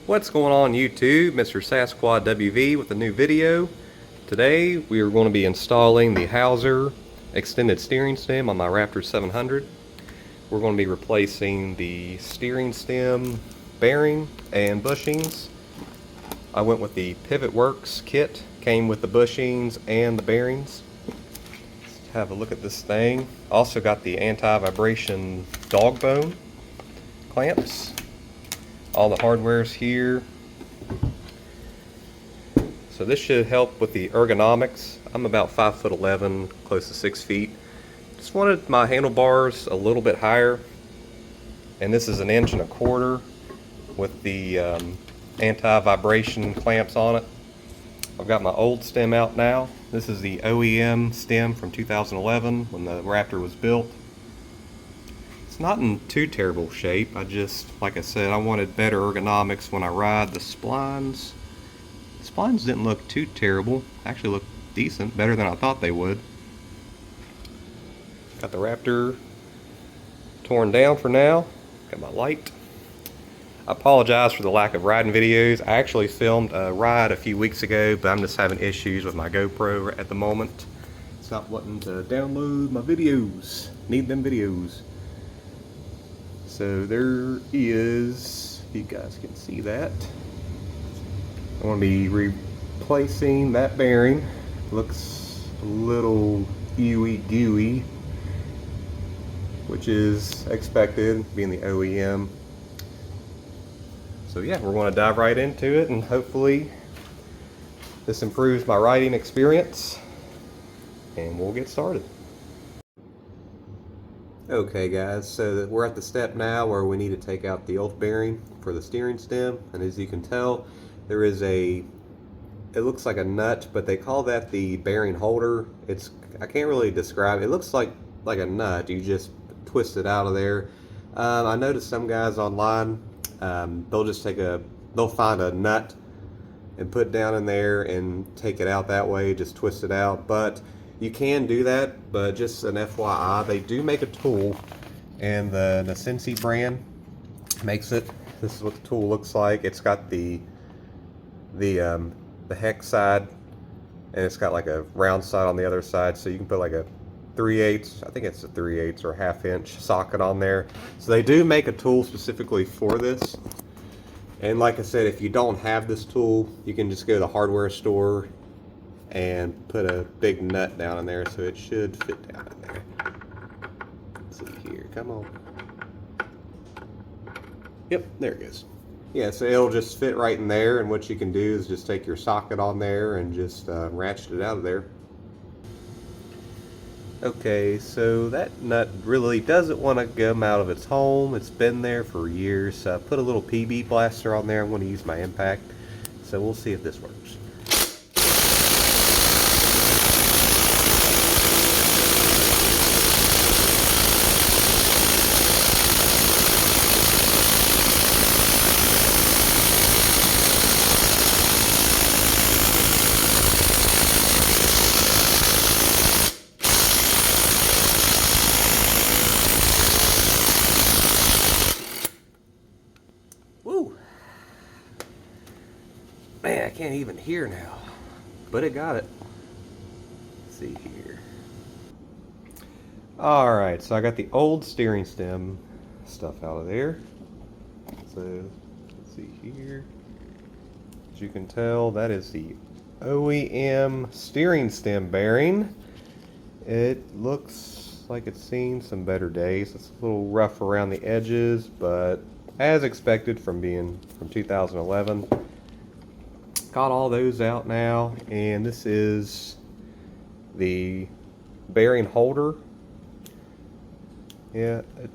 What's going on YouTube? Mr. Sasquatch WV with a new video. Today we are going to be installing the Hauser extended steering stem on my Raptor 700. We're going to be replacing the steering stem bearing and bushings. I went with the Pivot Works kit, came with the bushings and the bearings. Let's have a look at this thing. Also got the anti-vibration dog bone clamps. All the hardware's here. So this should help with the ergonomics. I'm about 5'11", close to 6 feet. Just wanted my handlebars a little bit higher. And this is 1.25 inches with the anti-vibration clamps on it. I've got my old stem out now. This is the OEM stem from 2011 when the Raptor was built. It's not in too terrible shape. Like I said, I wanted better ergonomics when I ride. The splines didn't look too terrible. Actually looked decent, better than I thought they would. Got the Raptor torn down for now. Got my light. I apologize for the lack of riding videos. I actually filmed a ride a few weeks ago, but I'm just having issues with my GoPro at the moment. It's not wanting to download my videos. Need them videos. So there is, if you guys can see that, I'm going to be replacing that bearing. Looks a little gooey, which is expected being the OEM. So yeah, we're going to dive right into it, and hopefully this improves my riding experience, and we'll get started. Okay guys, so we're at the step now where we need to take out the old bearing for the steering stem, and as you can tell, there is it looks like a nut, but they call that the bearing holder. I can't really describe it. It looks like a nut. You just twist it out of there. I noticed some guys online, they'll find a nut and put it down in there and take it out that way, just twist it out. But you can do that, but just an FYI, they do make a tool, and the Nasensi brand makes it. This is what the tool looks like. It's got the hex side, and it's got like a round side on the other side, so you can put like a 3/8, I think it's a 3/8 or a 1/2 inch socket on there. So they do make a tool specifically for this. And like I said, if you don't have this tool, you can just go to the hardware store and put a big nut down in there, so it should fit down in there. Let's see here, come on. Yep, there it goes. Yeah, so it'll just fit right in there, and what you can do is just take your socket on there and just ratchet it out of there. Okay, so that nut really doesn't want to come out of its home. It's been there for years. So I put a little PB blaster on there. I'm going to use my impact, so we'll see if this works. Woo! Man, I can't even hear now, but it got it. Let's see here. Alright, so I got the old steering stem stuff out of there. So, let's see here. As you can tell, that is the OEM steering stem bearing. It looks like it's seen some better days. It's a little rough around the edges, but as expected from being from 2011. Got all those out now, and this is the bearing holder. Yeah, it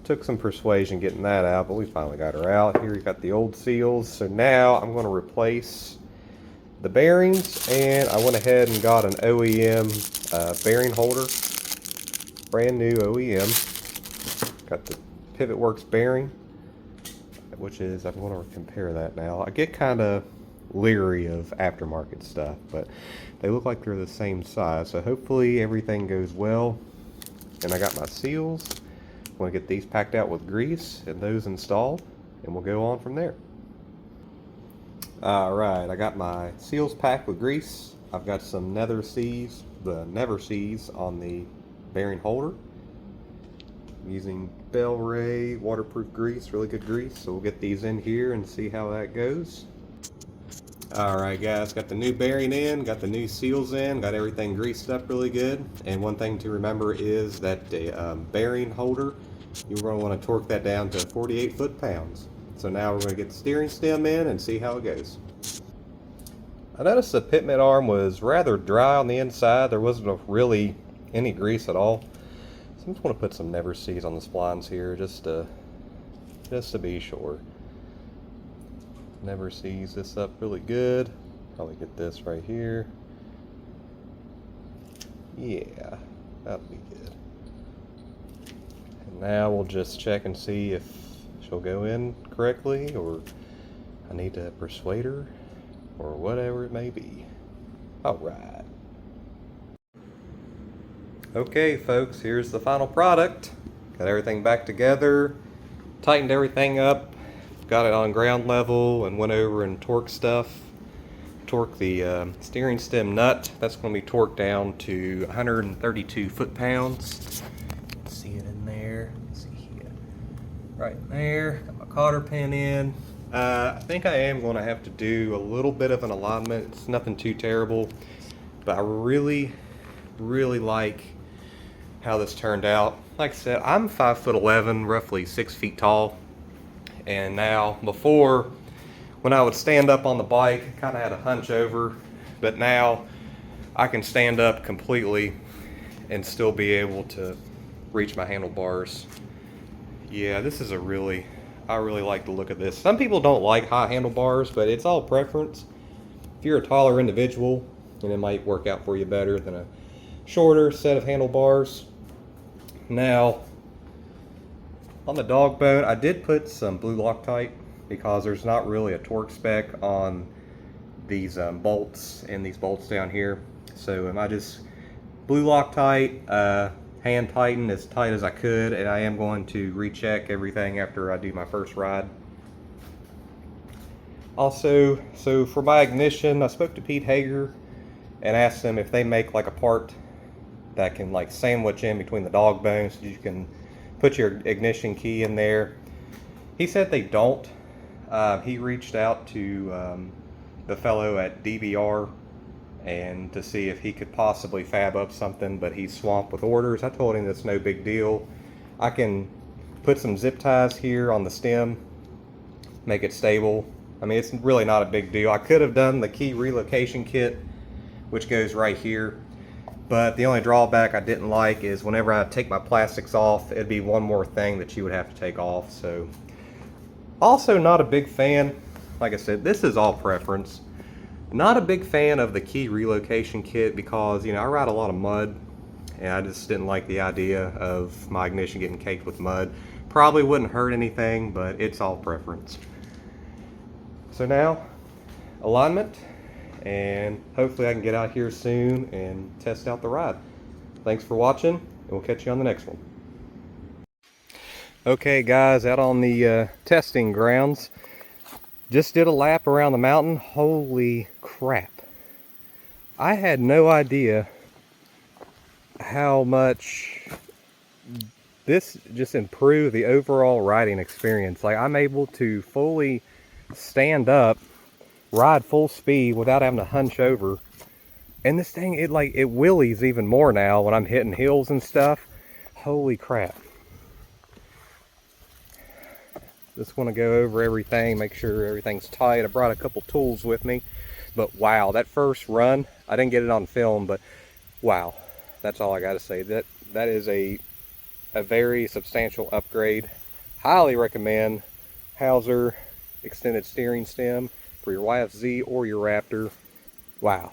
took some persuasion getting that out, but we finally got her out. Here you got the old seals. So now I'm going to replace the bearings, and I went ahead and got an OEM bearing holder. Brand new OEM. Got the Pivot Works bearing, which is, I'm going to compare that now. I get kind of leery of aftermarket stuff, but they look like they're the same size, so hopefully everything goes well. And I got my seals. I'm going to get these packed out with grease and those installed, and we'll go on from there. Alright, I got my seals packed with grease. I've got some Never Seas on the bearing holder. I'm using Bell Ray waterproof grease, really good grease. So we'll get these in here and see how that goes. Alright guys, got the new bearing in, got the new seals in, got everything greased up really good. And one thing to remember is that the bearing holder, you're going to want to torque that down to 48 foot-pounds. So now we're going to get the steering stem in and see how it goes. I noticed the pitment arm was rather dry on the inside. There wasn't really any grease at all. So I just want to put some Never Seas on the splines here just to be sure. Never Seas this up really good. Probably get this right here. Yeah, that'll be good. And now we'll just check and see if she'll go in correctly, or I need to persuade her, or whatever it may be. Alright. Okay folks, here's the final product. Got everything back together, tightened everything up, got it on ground level, and went over and torqued stuff. Torque the steering stem nut. That's going to be torqued down to 132 foot-pounds. See it in there. Let's see here. Right there. Got my cotter pin in. I think I am going to have to do a little bit of an alignment. It's nothing too terrible, but I really like how this turned out. Like I said, I'm 5'11", roughly 6 feet tall. And now, before, when I would stand up on the bike, I kind of had a hunch over, but now I can stand up completely and still be able to reach my handlebars. Yeah, this is I really like the look of this. Some people don't like high handlebars, but it's all preference. If you're a taller individual, then it might work out for you better than a shorter set of handlebars. Now, on the dog bone, I did put some blue Loctite because there's not really a torque spec on these bolts and these bolts down here. So I just blue Loctite, hand tighten as tight as I could, and I am going to recheck everything after I do my first ride. Also, so for my ignition, I spoke to Pete Hager and asked them if they make like a part that can like sandwich in between the dog bones so you can put your ignition key in there. He said they don't. He reached out to the fellow at DBR and to see if he could possibly fab up something, but he's swamped with orders. I told him that's no big deal. I can put some zip ties here on the stem, make it stable. I mean, it's really not a big deal. I could have done the key relocation kit, which goes right here. But the only drawback I didn't like is whenever I take my plastics off, it'd be one more thing that you would have to take off. So, also not a big fan. Like I said, this is all preference. Not a big fan of the key relocation kit because, you know, I ride a lot of mud, and I just didn't like the idea of my ignition getting caked with mud. Probably wouldn't hurt anything, but it's all preference. So now, alignment. And hopefully I can get out here soon and test out the ride. Thanks for watching, and we'll catch you on the next one. Okay guys, out on the testing grounds. Just did a lap around the mountain. Holy crap. I had no idea how much this just improved the overall riding experience. Like, I'm able to fully stand up, ride full speed without having to hunch over, and this thing, it wheelies even more now when I'm hitting hills and stuff. Holy crap. Just want to go over everything, make sure everything's tight. I brought a couple tools with me, but wow, that first run, I didn't get it on film, but wow, that's all I got to say. That is a very substantial upgrade. Highly recommend Hauser extended steering stem for your YFZ or your Raptor. Wow.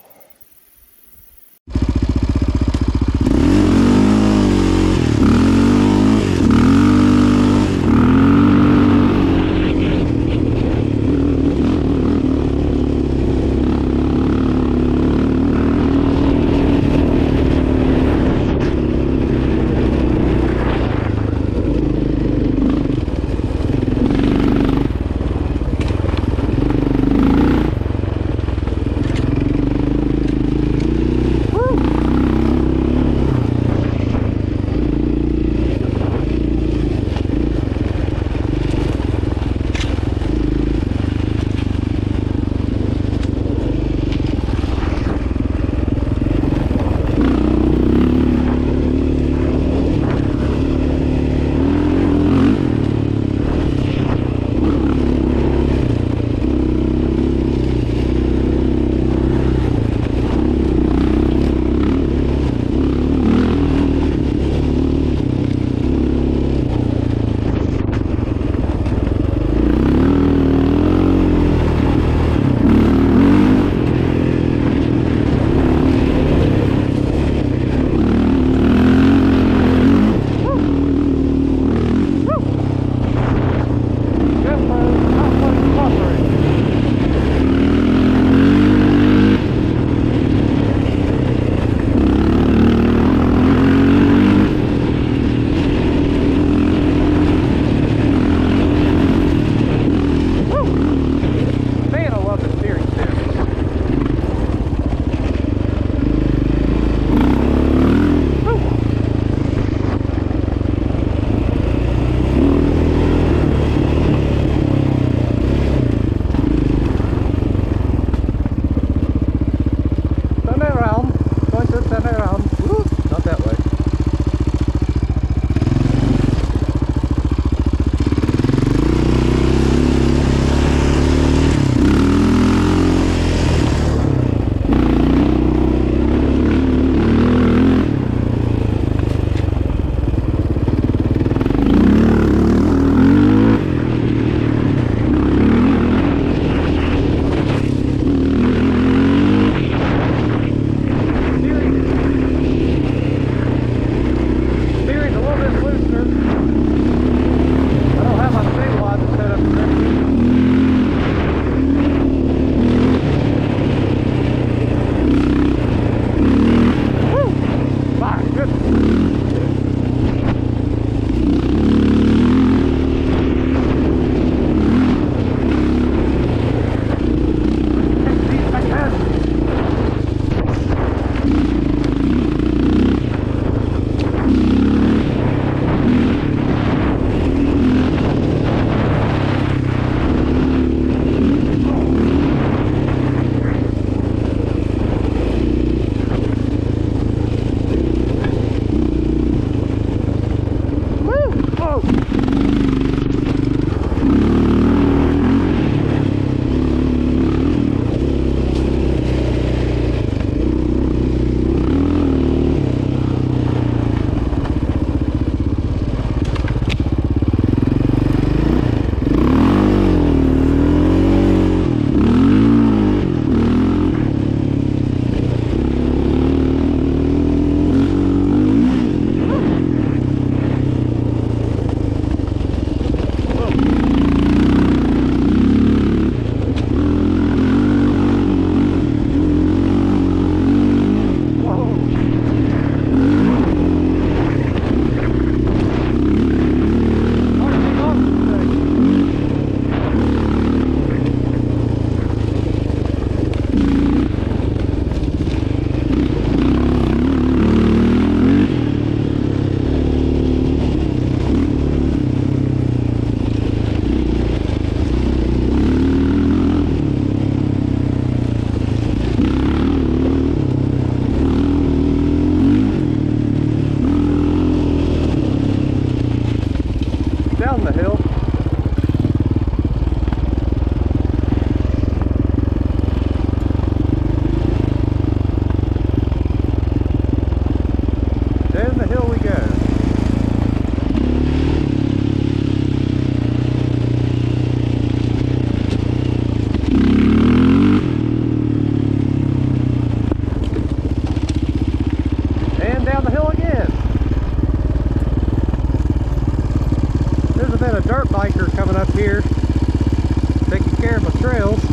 care of my trails.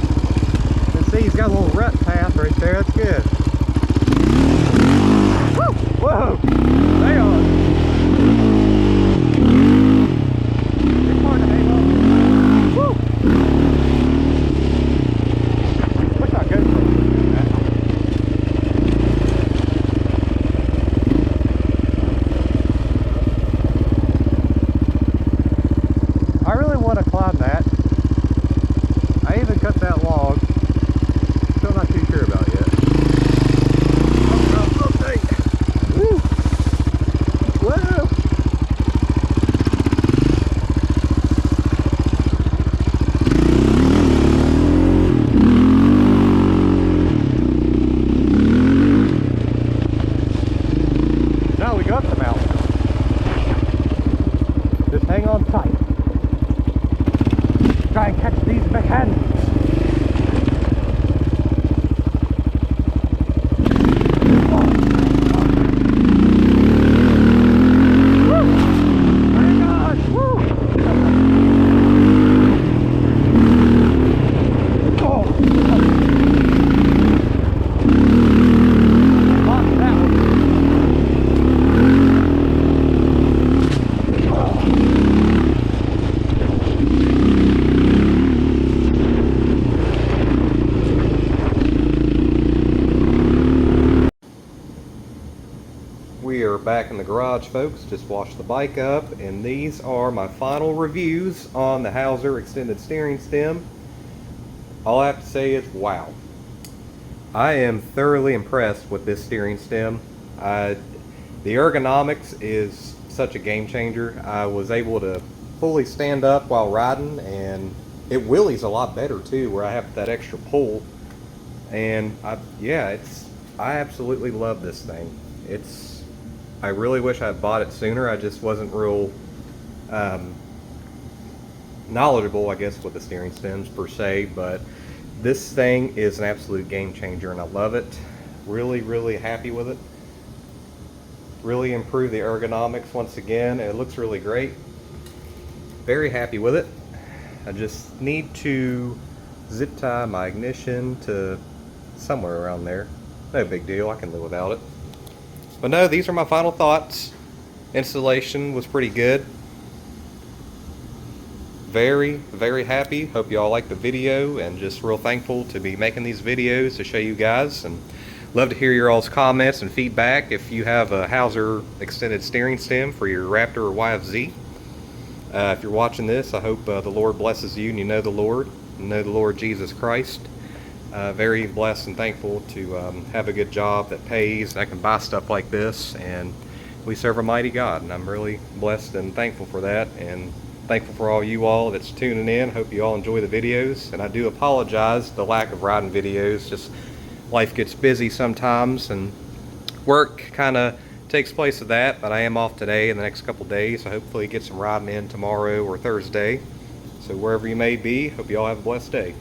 And see, he's got a little rut path right there. That's good. Woo! Whoa! Damn! It's hard to hang on. Woo! Wish I could. I really want to climb that. I even cut that log. Still not too sure about yet. Oh, dang. Woo. Whoa. Now we go up the mountain. Just hang on tight. Try and catch these big hands. We are back in the garage, folks. Just washed the bike up, and these are my final reviews on the Hauser extended steering stem. All I have to say is wow. I am thoroughly impressed with this steering stem. The ergonomics is such a game changer. I was able to fully stand up while riding, and it wheelies a lot better too, where I have that extra pull. And I absolutely love this thing. I really wish I had bought it sooner. I just wasn't real knowledgeable, I guess, with the steering stems per se, but this thing is an absolute game changer and I love it. Really, really happy with it. Really improved the ergonomics once again. It looks really great. Very happy with it. I just need to zip tie my ignition to somewhere around there. No big deal, I can live without it. But no, these are my final thoughts. Installation was pretty good. Very, very happy. Hope you all liked the video, and just real thankful to be making these videos to show you guys, and love to hear your all's comments and feedback. If you have a Hauser extended steering stem for your Raptor or YFZ, if you're watching this, I hope the Lord blesses you and you know the Lord Jesus Christ. Very blessed and thankful to have a good job that pays. I can buy stuff like this, and we serve a mighty God, and I'm really blessed and thankful for that, and thankful for all you all that's tuning in. Hope you all enjoy the videos, and I do apologize the lack of riding videos. Just life gets busy sometimes, and work kind of takes place of that, but I am off today and the next couple days, so hopefully get some riding in tomorrow or Thursday. So wherever you may be, hope you all have a blessed day.